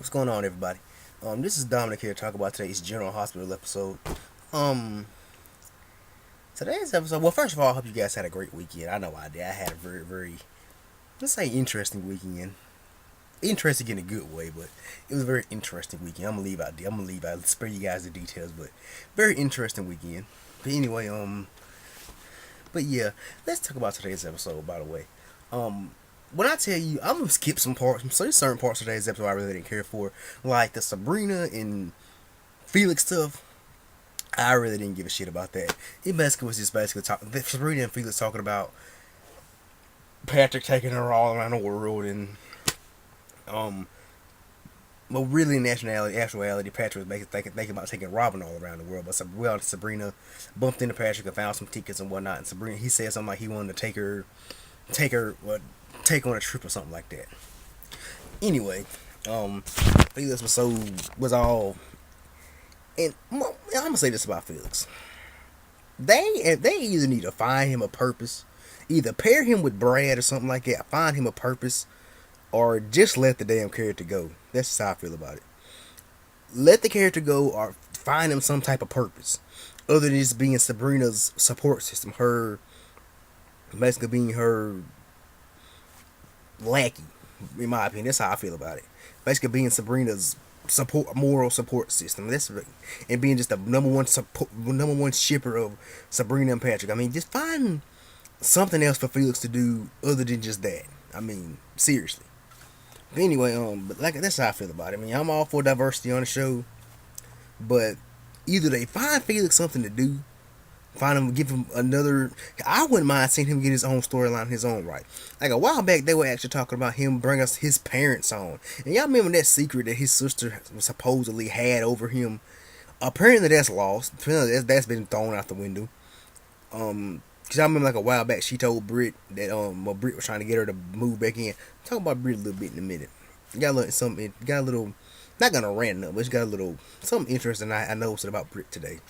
What's going on, everybody? This is Dominic here to talk about today's General Hospital episode. Um, Today's episode. Well, first of all, I hope you guys had a great weekend. I know I did. I had a very, let's say, interesting weekend. Interesting in a good way, but it was a very interesting weekend. I'm gonna leave out. Spare you guys the details, but very interesting weekend. But anyway, but yeah, let's talk about today's episode. By the way, when I tell you, I'm gonna skip some parts. So there's certain parts of today's episode I really didn't care for, like the Sabrina and Felix stuff. I really didn't give a shit about that. It basically was just talking. Sabrina and Felix talking about Patrick taking her all around the world, and um, well, really, in actuality, Patrick was thinking about taking Robin all around the world. But Sabrina bumped into Patrick and found some tickets and whatnot. And Sabrina, he said something like he wanted to take on a trip or something like that. Anyway, Felix was all, and I'm gonna say this about Felix. They either need to find him a purpose, either pair him with Brad or something like that, find him a purpose, or just let the damn character go. That's just how I feel about it. Let the character go, or find him some type of purpose, other than just being Sabrina's support system. Her basically being her lackey, in my opinion. That's how I feel about it. Basically being Sabrina's moral support system. And being just the number one shipper of Sabrina and Patrick. I mean, just find something else for Felix to do other than just that. I mean, seriously. But anyway, but like that's how I feel about it. I mean, I'm all for diversity on the show, but either they find Felix something to do, find him, give him another. I wouldn't mind seeing him get his own storyline in his own right. Like a while back, they were actually talking about him bring us his parents on, and y'all remember that secret that his sister supposedly had over him. Apparently, that's lost. Apparently, that's been thrown out the window. Cause I remember like a while back, she told Britt that Britt was trying to get her to move back in. Talk about Britt a little bit in a minute. Got a little, not gonna rant up, but she got a little something interesting I noticed about Britt today.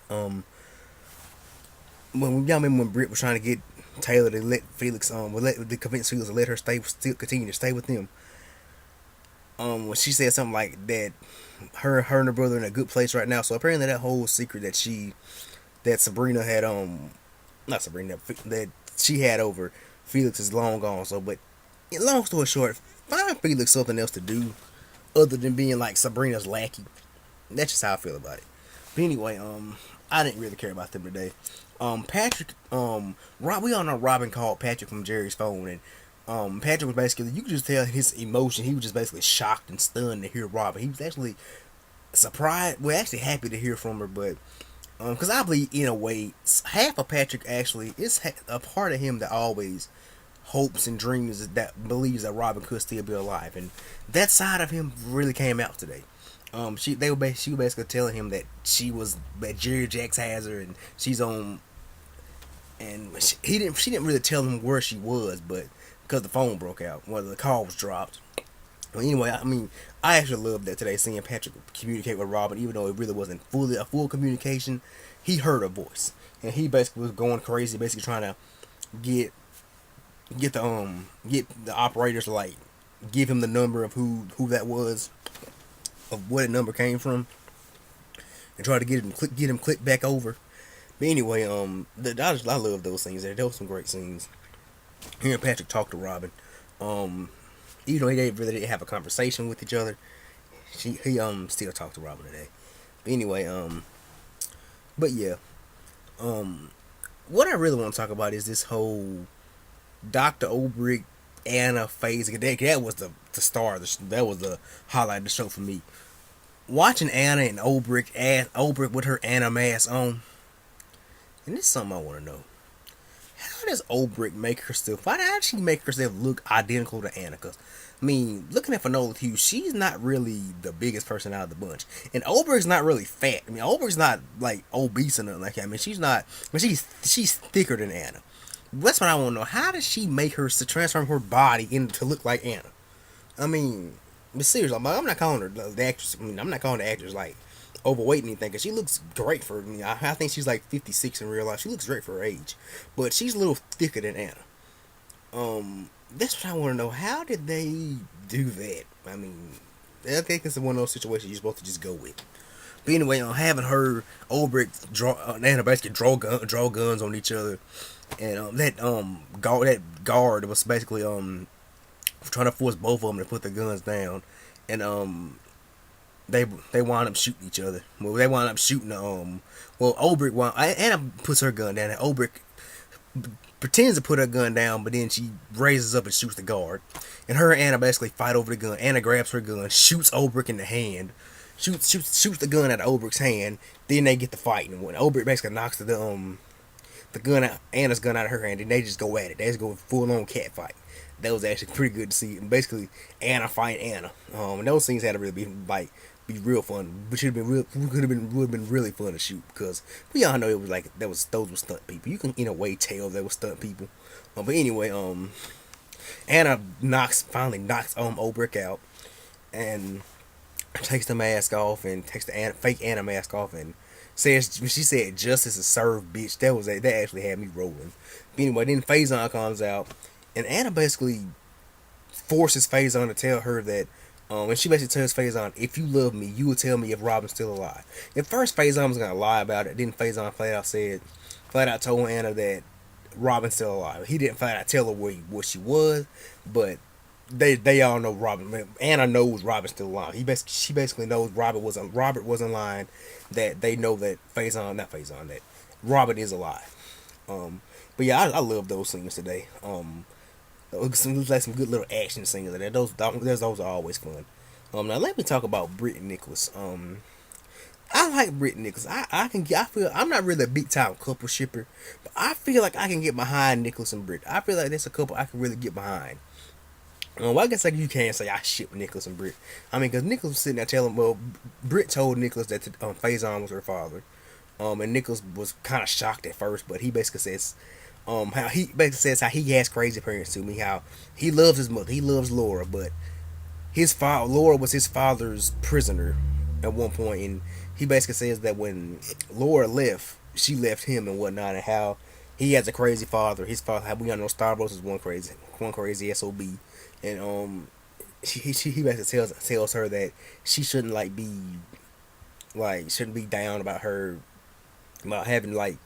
When y'all remember when Britt was trying to get Taylor to let Felix to convince Felix to let her continue to stay with them. When she said something like that, her and her brother are in a good place right now. So apparently that whole secret that Sabrina had not Sabrina, that she had over Felix is long gone. So, but long story short, find Felix something else to do other than being like Sabrina's lackey. That's just how I feel about it. But anyway, I didn't really care about them today. Patrick, we all know Robin called Patrick from Jerry's phone, and Patrick was basically, you could just tell his emotion. He was just basically shocked and stunned to hear Robin. He was actually surprised, well, actually happy to hear from her, but because I believe in a way, half of Patrick actually is a part of him that always hopes and dreams that believes that Robin could still be alive, and that side of him really came out today. She was basically telling him that that Jerry Jacks has her and she's on, and she didn't really tell him where she was, but because the phone broke out, the call was dropped. Well, anyway, I mean, I actually loved that today, seeing Patrick communicate with Robin, even though it really wasn't fully a full communication. He heard her voice, and he basically was going crazy, basically trying to get the operators to like give him the number of who that was, of where the number came from, and try to get him click back over. But anyway, I love those scenes. There were some great scenes. Hearing Patrick talk to Robin, even though they really didn't have a conversation with each other, he still talked to Robin today. But anyway, but yeah, what I really want to talk about is this whole Dr. Olbrich Anna phase. That was the star. That was the highlight of the show for me. Watching Anna and Olbrich with her Anna mask on, and this is something I want to know. How does Olbrich make herself? How does she make herself look identical to Anna? Cause, I mean, looking at Finola Hughes, she's not really the biggest person out of the bunch, and Olbrich's not really fat. I mean, Olbrich's not like obese or nothing like that. I mean, she's not. But she's thicker than Anna. That's what I want to know. How does she make her to transform her body into look like Anna? I mean, but seriously, I'm not calling her the actress. I mean, I'm not calling the actress like overweight or anything, because she looks great for me. I think she's like 56 in real life. She looks great for her age, but she's a little thicker than Anna. That's what I want to know. How did they do that? I mean, I think it's one of those situations you're supposed to just go with. But anyway, having her Ulbrich draw, they had to basically draw guns on each other, and that guard was basically trying to force both of them to put the guns down, and they wound up shooting each other. Well, they wound up shooting Ulbrich Anna puts her gun down, and Ulbrich pretends to put her gun down, but then she raises up and shoots the guard. And her and Anna basically fight over the gun. Anna grabs her gun, shoots Ulbrich in the hand, shoots the gun out of Ulbrich's hand. Then they get the fighting. When Ulbrich basically knocks the gun out, Anna's gun out of her hand, and they just go at it. They just go full on cat fight. That was actually pretty good to see. And basically, Anna fight Anna. And those scenes had to really be real fun, but would have been really fun to shoot because we all know it was like those were stunt people. You can in a way tell they were stunt people. But anyway, Anna finally knocks Ulbrich out and takes the mask off and takes the fake Anna mask off and says when she said justice is served, bitch. That actually had me rolling. But anyway, then Faison comes out and Anna basically forces Faison to tell her that. And she basically tells Faison, if you love me, you will tell me if Robin's still alive. At first, Faison was gonna lie about it. Then Faison flat out told Anna that Robin's still alive. He didn't flat out tell her what she was, but they all know Robin. Anna knows Robin's still alive. She basically knows Robert wasn't lying. That they know that that Robin is alive. But yeah, I love those scenes today. Some good little action scenes in there. Those are always fun. Now let me talk about Britt Nicholas. I like Britt Nicholas. I feel I'm not really a big time couple shipper, but I feel like I can get behind Nicholas and Britt. I feel like that's a couple I can really get behind. Well, I guess like you can't say I ship Nicholas and Britt. I mean, because Nicholas was sitting there telling, Britt told Nicholas that Faison was her father. And Nicholas was kind of shocked at first, but he basically says, how he has crazy parents to me. How he loves his mother, he loves Laura, but Laura was his father's prisoner at one point, and he basically says that when Laura left, she left him and whatnot, and how he has a crazy father. His father, how we all know, Starbucks is one crazy sob, and he basically tells her that she shouldn't shouldn't be down about having like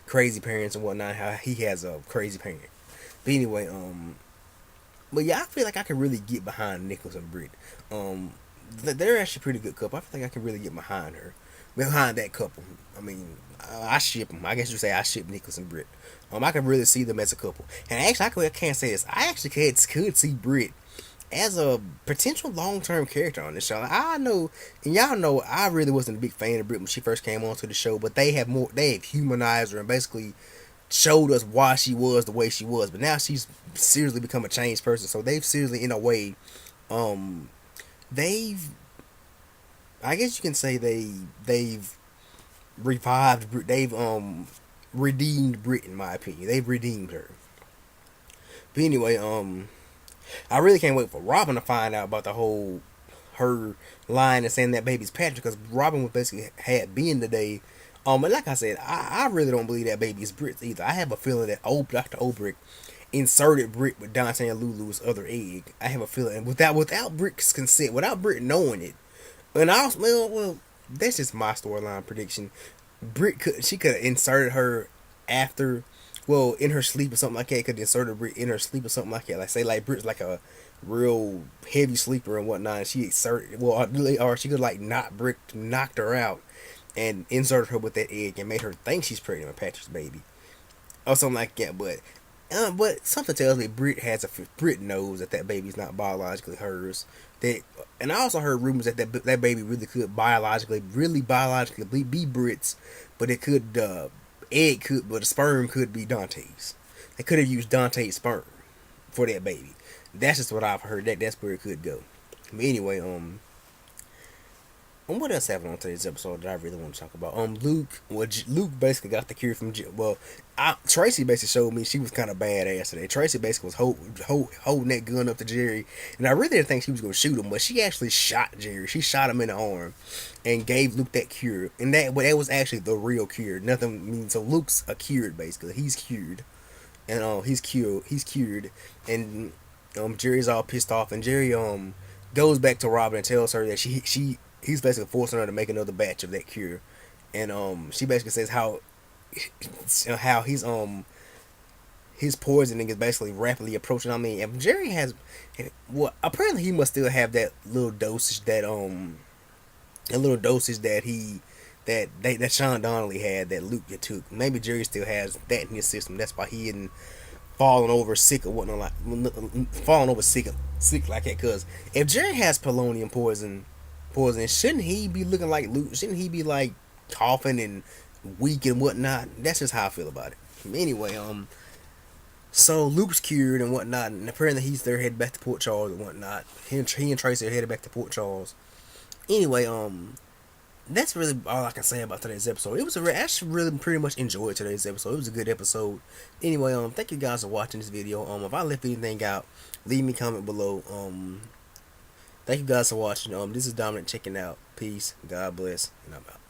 crazy parents and whatnot. How he has a crazy parent. But anyway, but yeah, I feel like I can really get behind Nicholas and Britt. They're actually a pretty good couple. I feel like I can really get behind that couple. I mean, I ship them. I guess you say I ship Nicholas and Britt. I can really see them as a couple. And actually, I can't say this. I actually could see Britt as a potential long term character on this show. I know, and y'all know, I really wasn't a big fan of Britt when she first came onto the show, but they have humanized her and basically showed us why she was the way she was. But now she's seriously become a changed person. So they've seriously, in a way, they've, I guess you can say they've revived, they've redeemed Britt, in my opinion. They've redeemed her. But anyway, I really can't wait for Robin to find out about the whole her lying and saying that baby's Patrick, because Robin was basically had been today. And like I said, I really don't believe that baby is Britt's either. I have a feeling that Dr. Ulbrich inserted Britt with Dante and Lulu's other egg. I have a feeling without Britt's consent, without Britt knowing it. And I also, well, that's just my storyline prediction. She could have inserted her after, well, in her sleep or something like that. Could have inserted Britt in her sleep or something like that. Like say like Britt's like a real heavy sleeper and whatnot. And she inserted, or she could like knocked her out and inserted her with that egg and made her think she's pregnant with Patrick's baby or something like that. But something tells me Britt knows that baby's not biologically hers. And I also heard rumors that baby really could biologically be Britt's, but but the sperm could be Dante's. They could have used Dante's sperm for that baby. That's just what I've heard. That's where it could go. But anyway, what else happened on today's episode that I really want to talk about? Luke basically got the cure from Tracy basically showed me she was kind of badass today. Tracy basically was holding that gun up to Jerry, and I really didn't think she was going to shoot him, but she actually shot Jerry. She shot him in the arm and gave Luke that cure, and that was actually the real cure. Nothing means so. Luke's cured basically. He's cured, and he's cured, and Jerry's all pissed off, and Jerry goes back to Robin and tells her that he's basically forcing her to make another batch of that cure, and she basically says how his poisoning is basically rapidly approaching. I mean, if Jerry has, well, apparently he must still have that little dosage that Sean Donnelly had that Luke took. Maybe Jerry still has that in his system. That's why he hadn't fallen over sick or whatnot, like falling over sick like that. Because if Jerry has polonium poison, shouldn't he be looking like Luke? Shouldn't he be like coughing and weak and whatnot? That's just how I feel about it. Anyway, so Luke's cured and whatnot, and apparently they're headed back to Port Charles and whatnot. He and Tracy are headed back to Port Charles. Anyway, that's really all I can say about today's episode. I actually really pretty much enjoyed today's episode. It was a good episode. Anyway, thank you guys for watching this video. If I left anything out, leave me a comment below. Thank you guys for watching. This is Dominic checking out. Peace. God bless, and I'm out.